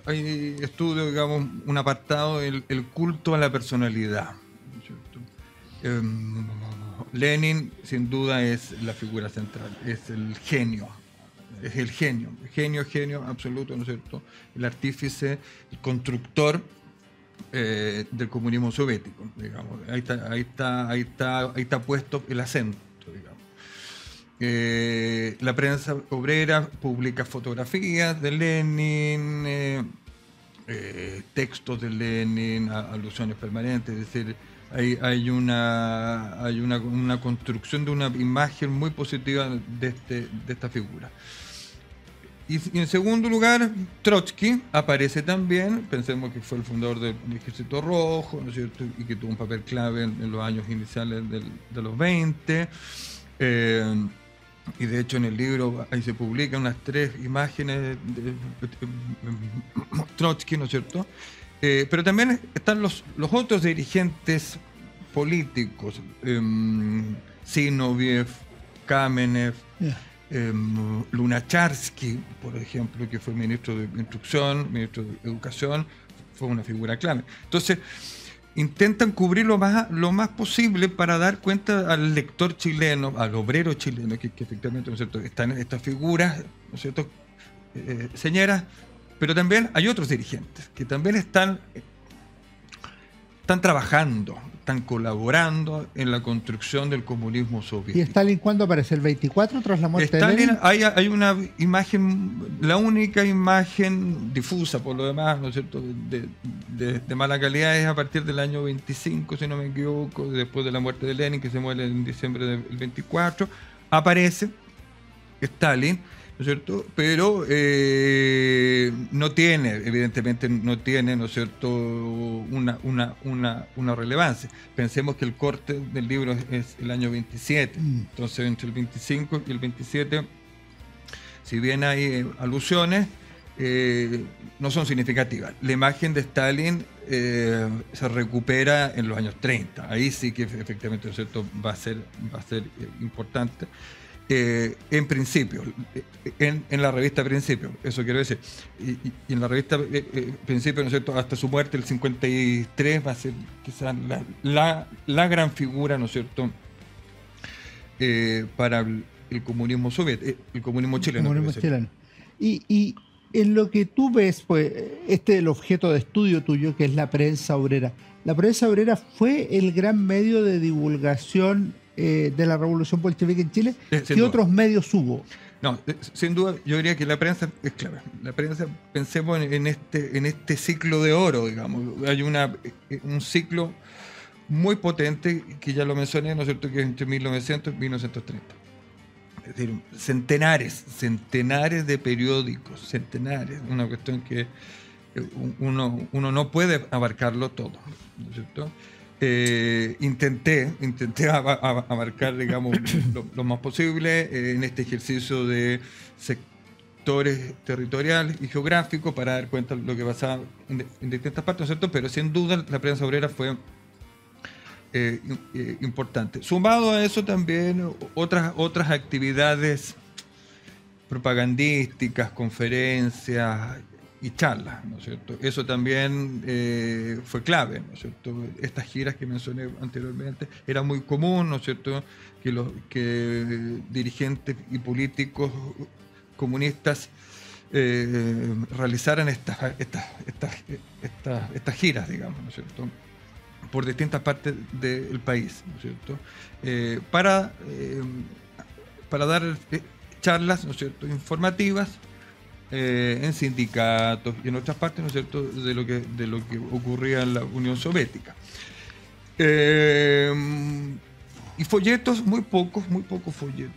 hay estudio, digamos, un apartado, el culto a la personalidad, ¿no es cierto? Lenin, sin duda, es la figura central, es el genio. Es el genio absoluto, ¿no es cierto? El artífice, el constructor del comunismo soviético, digamos. Ahí está puesto el acento, digamos. La prensa obrera publica fotografías de Lenin, textos de Lenin, alusiones permanentes, es decir, hay una construcción de una imagen muy positiva de esta figura. Y en segundo lugar, Trotsky aparece también. Pensemos que fue el fundador del Ejército Rojo, ¿no es cierto?, y que tuvo un papel clave en los años iniciales de los 20. Y de hecho en el libro ahí se publican unas 3 imágenes de Trotsky, ¿no es cierto? Pero también están los otros dirigentes políticos, Zinoviev, Kamenev, Lunacharsky, por ejemplo, que fue ministro de Instrucción, ministro de Educación, fue una figura clave. Entonces, intentan cubrir lo más posible para dar cuenta al lector chileno, al obrero chileno, que efectivamente, ¿no es cierto?, están estas figuras, ¿no es cierto?, señeras, pero también hay otros dirigentes que también están trabajando, están colaborando en la construcción del comunismo soviético. ¿Y Stalin cuándo aparece? ¿El 24 tras la muerte de Lenin? Hay una imagen, la única imagen difusa por lo demás, ¿no es cierto?, de de mala calidad es a partir del año 25, si no me equivoco, después de la muerte de Lenin, que se muere en diciembre del 24, aparece Stalin, ¿no es cierto? Pero no tiene, evidentemente no tiene, ¿no es cierto?, una relevancia. Pensemos que el corte del libro es el año 27, entonces entre el 25 y el 27, si bien hay alusiones, no son significativas. La imagen de Stalin se recupera en los años 30. Ahí sí que efectivamente, ¿no es cierto?, va a ser importante. En Principio, en la revista Principio, eso quiero decir. Y en la revista Principio, ¿no es cierto?, hasta su muerte, el 53, va a ser quizás la gran figura, ¿no es cierto?, para el comunismo soviético, el comunismo chileno. El comunismo chileno. Y en lo que tú ves, pues, este es el objeto de estudio tuyo, que es la prensa obrera. La prensa obrera fue el gran medio de divulgación de la revolución bolchevique en Chile. ¿Qué otros medios hubo? No, sin duda, yo diría que la prensa es clave. La prensa, pensemos en este ciclo de oro, digamos. Hay un ciclo muy potente, que ya lo mencioné, ¿no es cierto?, que es entre 1900 y 1930. Es decir, centenares de periódicos, centenares, una cuestión que uno no puede abarcarlo todo, ¿no es cierto? Intenté abarcar, digamos, lo más posible en este ejercicio de sectores territoriales y geográficos para dar cuenta de lo que pasaba en distintas partes, ¿no es cierto? Pero sin duda la prensa obrera fue importante. Sumado a eso también otras actividades propagandísticas, conferencias y charlas, ¿no es cierto? Eso también fue clave, ¿no es cierto? Estas giras que mencioné anteriormente, era muy común, ¿no es cierto?, que dirigentes y políticos comunistas realizaran estas giras, digamos, ¿no es cierto?, por distintas partes del país, ¿no es cierto?, para dar charlas, ¿no es cierto?, informativas en sindicatos y en otras partes, ¿no es cierto?, de lo que ocurría en la Unión Soviética. Y folletos, muy pocos folletos.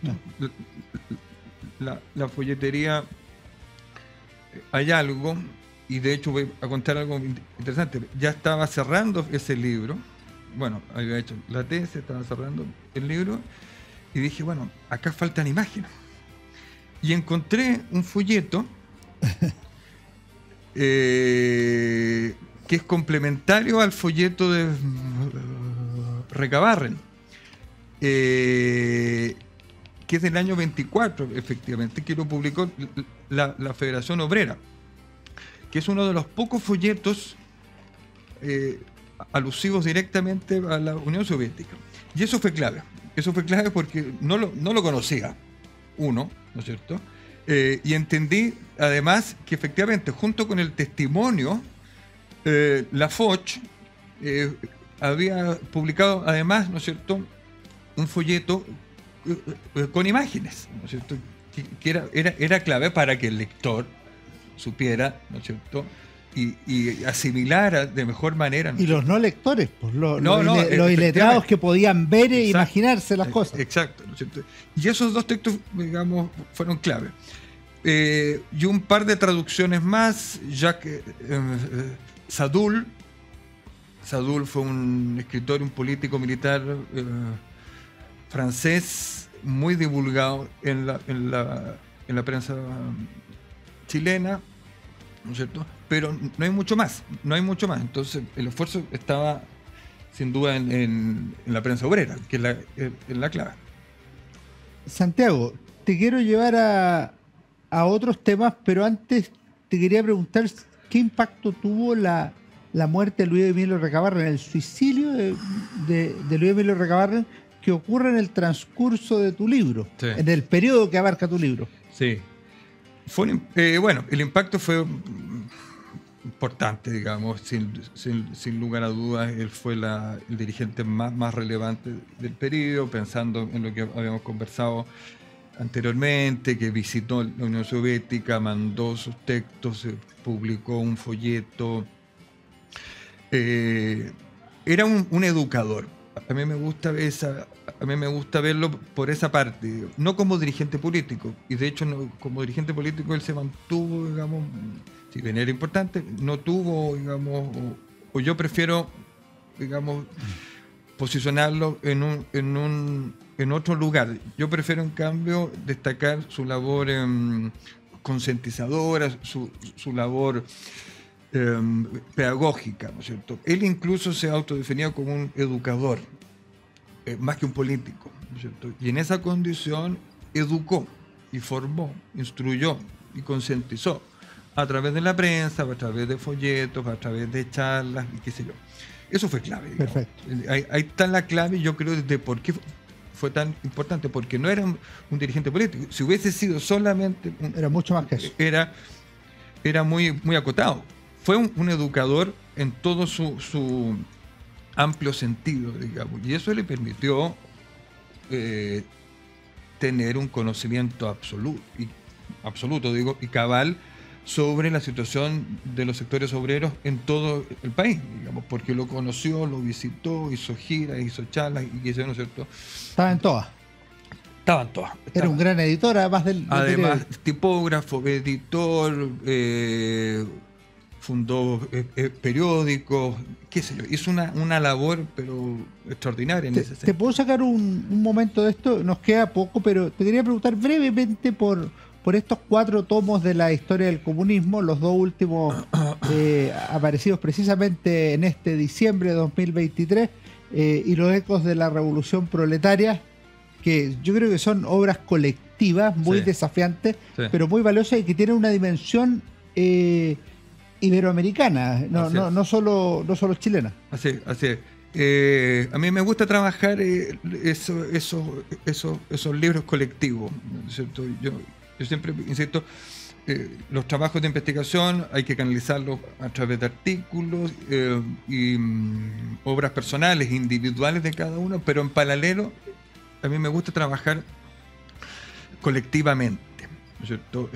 La folletería, hay algo. Y de hecho voy a contar algo interesante. Ya estaba cerrando ese libro. Bueno, había hecho la tesis, estaba cerrando el libro. Y dije, bueno, acá faltan imágenes. Y encontré un folleto que es complementario al folleto de Recabarren, que es del año 24, efectivamente, que lo publicó la Federación Obrera, que es uno de los pocos folletos alusivos directamente a la Unión Soviética. Y eso fue clave porque no lo conocía uno, ¿no es cierto? Y entendí además que efectivamente, junto con el testimonio, la Foch había publicado además, ¿no es cierto?, un folleto con imágenes, ¿no es cierto?, que era clave para que el lector supiera, ¿no es cierto?, y asimilara de mejor manera, ¿no? Y los no lectores, pues, los iletrados que podían ver e imaginarse las cosas. Exacto, ¿no es cierto? Y esos dos textos, digamos, fueron clave. Y un par de traducciones más, ya que Sadoul fue un escritor, un político militar francés muy divulgado en la prensa chilena, ¿no es cierto? Pero no hay mucho más. Entonces el esfuerzo estaba sin duda en la prensa obrera, que es la clave. Santiago, te quiero llevar a otros temas, pero antes te quería preguntar qué impacto tuvo la muerte de Luis Emilio Recabarren, el suicidio de Luis Emilio Recabarren, que ocurre en el transcurso de tu libro, sí, en el periodo que abarca tu libro. Sí. Bueno, el impacto fue importante, digamos, sin lugar a dudas. Él fue el dirigente más relevante del periodo, pensando en lo que habíamos conversado anteriormente, que visitó la Unión Soviética, mandó sus textos, publicó un folleto era un educador. A mí me gusta verlo por esa parte, no como dirigente político. Y de hecho, como dirigente político él se mantuvo, digamos, si bien era importante, no tuvo, digamos, o yo prefiero, digamos, posicionarlo en otro lugar. Yo prefiero, en cambio, destacar su labor concientizadora, su labor pedagógica, ¿no es cierto? Él incluso se autodefinía como un educador, más que un político, ¿no es cierto? Y en esa condición educó y formó, instruyó y concientizó a través de la prensa, a través de folletos, a través de charlas y qué sé yo. Eso fue clave. Digamos. Perfecto. Ahí está la clave, yo creo, de por qué fue tan importante, porque no era un dirigente político. Si hubiese sido solamente... Era mucho más que eso. Era muy, muy acotado. Fue un educador en todo su amplio sentido, digamos, y eso le permitió tener un conocimiento absoluto, digo, y cabal sobre la situación de los sectores obreros en todo el país, digamos, porque lo conoció, lo visitó, hizo giras, hizo charlas y qué sé yo, ¿no es cierto? Estaban todas. Estaban todas. Era un gran editor, además del tipógrafo, editor, fundó periódicos, qué sé yo, hizo una labor pero extraordinaria en ese sentido. ¿Te puedo sacar un momento de esto? Nos queda poco, pero te quería preguntar brevemente por estos 4 tomos de la historia del comunismo, los 2 últimos aparecidos precisamente en este diciembre de 2023, y los ecos de la revolución proletaria, que yo creo que son obras colectivas, muy desafiantes, pero muy valiosas y que tienen una dimensión iberoamericana, no solo chilena. Así es. A mí me gusta trabajar esos libros colectivos, ¿no es cierto? Yo siempre insisto, los trabajos de investigación hay que canalizarlos a través de artículos y obras personales, individuales de cada uno, pero en paralelo a mí me gusta trabajar colectivamente, ¿no es cierto?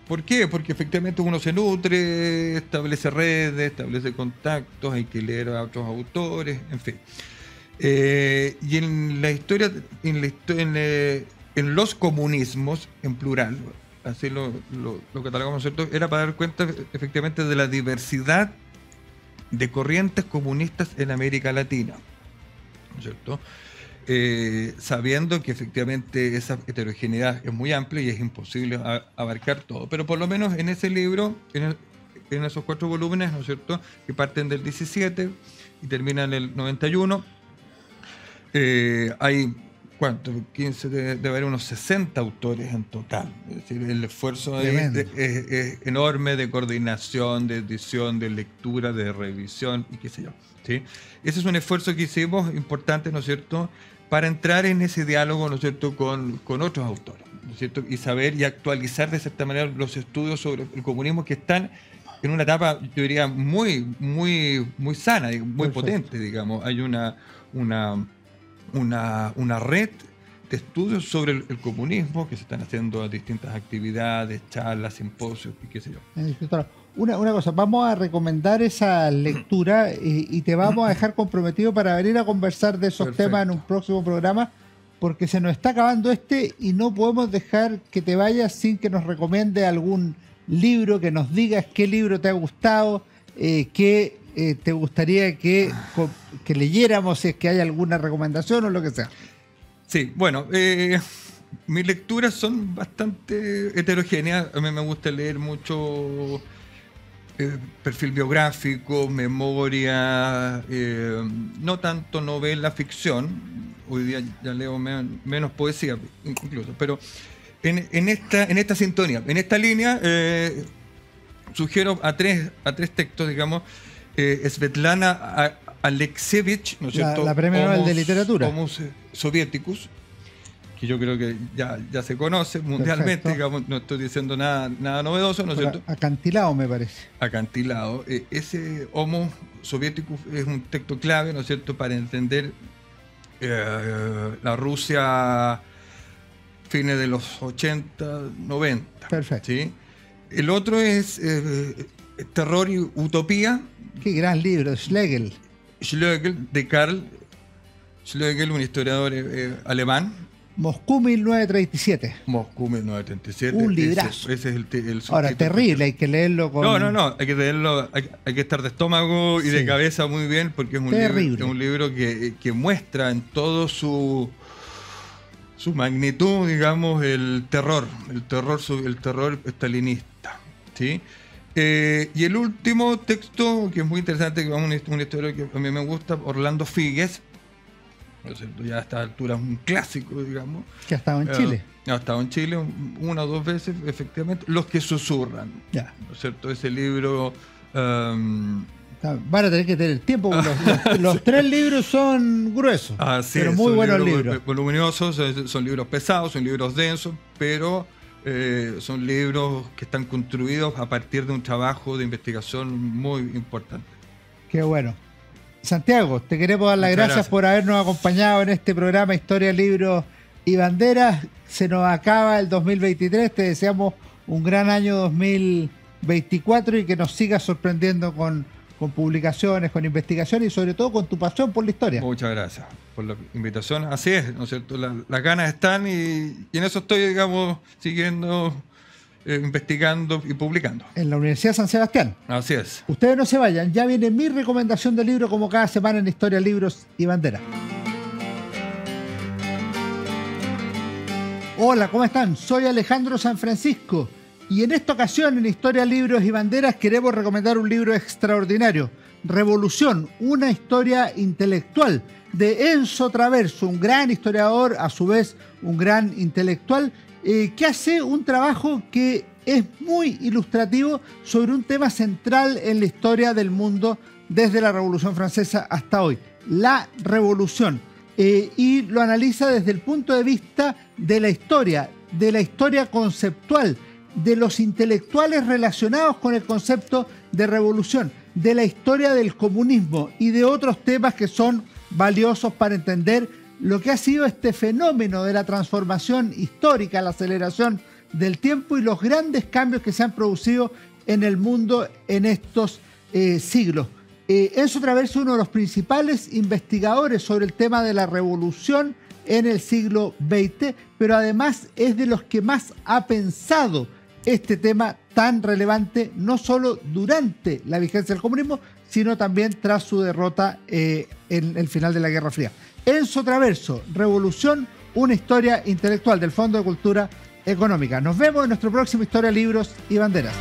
¿Por qué? Porque efectivamente uno se nutre, establece redes, establece contactos, hay que leer a otros autores, en fin. Y en la historia, en los comunismos, en plural, así lo catalogamos, ¿cierto? Era para dar cuenta efectivamente de la diversidad de corrientes comunistas en América Latina, ¿no es cierto? Sabiendo que efectivamente esa heterogeneidad es muy amplia y es imposible abarcar todo, pero por lo menos en ese libro, en esos 4 volúmenes, ¿no es cierto?, que parten del 17 y terminan en el 91, hay ¿cuánto? 15, debe haber unos 60 autores en total. Es decir, el esfuerzo es enorme de coordinación, de edición, de lectura, de revisión y qué sé yo, ¿sí? Ese es un esfuerzo que hicimos importante, ¿no es cierto?, para entrar en ese diálogo, ¿no es cierto?, con otros autores, ¿no es cierto?, y saber y actualizar de cierta manera los estudios sobre el comunismo que están en una etapa, yo diría, muy sana, muy potente, digamos. Hay una red de estudios sobre el comunismo que se están haciendo distintas actividades, charlas, simposios y qué sé yo. Una cosa, vamos a recomendar esa lectura y te vamos a dejar comprometido para venir a conversar de esos temas en un próximo programa, porque se nos está acabando y no podemos dejar que te vayas sin que nos recomiende algún libro, que nos digas qué libro te ha gustado, qué te gustaría que leyéramos, si es que hay alguna recomendación o lo que sea. Sí, bueno, mis lecturas son bastante heterogéneas. A mí me gusta leer mucho perfil biográfico, memoria, no tanto novela, ficción. Hoy día ya leo menos poesía incluso, pero en esta sintonía, en esta línea, sugiero a tres textos, digamos. Svetlana Alexievich, ¿no es cierto? La premio Nobel de Literatura. Homo Soviéticos, que yo creo que ya se conoce mundialmente, digamos, no estoy diciendo nada novedoso, ¿no es cierto? Acantilado, me parece. Acantilado. Ese Homo Soviéticos es un texto clave, ¿no es cierto?, para entender la Rusia fines de los 80, 90. Perfecto. ¿Sí? El otro es Terror y Utopía. Qué gran libro, Schlegel. Schlegel, de Karl Schlegel, un historiador alemán. Moscú 1937. Moscú 1937. Un librazo. Ese es el Ahora, terrible, hay que leerlo con... No, hay que leerlo, hay que estar de estómago y de cabeza muy bien, porque es un libro que muestra en todo su magnitud, digamos, el terror estalinista, ¿sí? Y el último texto, que es muy interesante, que es una historia que a mí me gusta, Orlando Figes, ya a esta altura es un clásico, digamos. Que ha estado en Chile. Ha estado en Chile una o dos veces, efectivamente. Los que susurran. Ya. ¿No es cierto? Ese libro... van a tener que tener tiempo, porque los 3 libros son gruesos, pero muy buenos libros. Voluminosos, son libros pesados, son libros densos, pero son libros que están construidos a partir de un trabajo de investigación muy importante. Qué bueno. Santiago, te queremos dar las gracias por habernos acompañado en este programa Historia, Libros y Banderas. Se nos acaba el 2023, te deseamos un gran año 2024 y que nos sigas sorprendiendo con publicaciones, con investigaciones y sobre todo con tu pasión por la historia. Muchas gracias por la invitación. Así es, ¿no es cierto? Las ganas están y en eso estoy, digamos, siguiendo, investigando y publicando. En la Universidad de San Sebastián. Así es. Ustedes no se vayan, ya viene mi recomendación de libro como cada semana en Historia, Libros y Banderas. Hola, ¿cómo están? Soy Alejandro San Francisco. Y en esta ocasión, en Historia, Libros y Banderas, queremos recomendar un libro extraordinario, Revolución, una historia intelectual, de Enzo Traverso, un gran historiador, a su vez un gran intelectual, que hace un trabajo que es muy ilustrativo sobre un tema central en la historia del mundo desde la Revolución Francesa hasta hoy, la Revolución. Y lo analiza desde el punto de vista de la historia conceptual, de los intelectuales relacionados con el concepto de revolución, de la historia del comunismo y de otros temas que son valiosos para entender lo que ha sido este fenómeno de la transformación histórica, la aceleración del tiempo y los grandes cambios que se han producido en el mundo en estos siglos. Enzo Traverso es uno de los principales investigadores sobre el tema de la revolución en el siglo XX, pero además es de los que más ha pensado este tema tan relevante, no solo durante la vigencia del comunismo, sino también tras su derrota en el final de la Guerra Fría. Enzo Traverso, Revolución, una historia intelectual del Fondo de Cultura Económica. Nos vemos en nuestro próximo Historia, Libros y Banderas.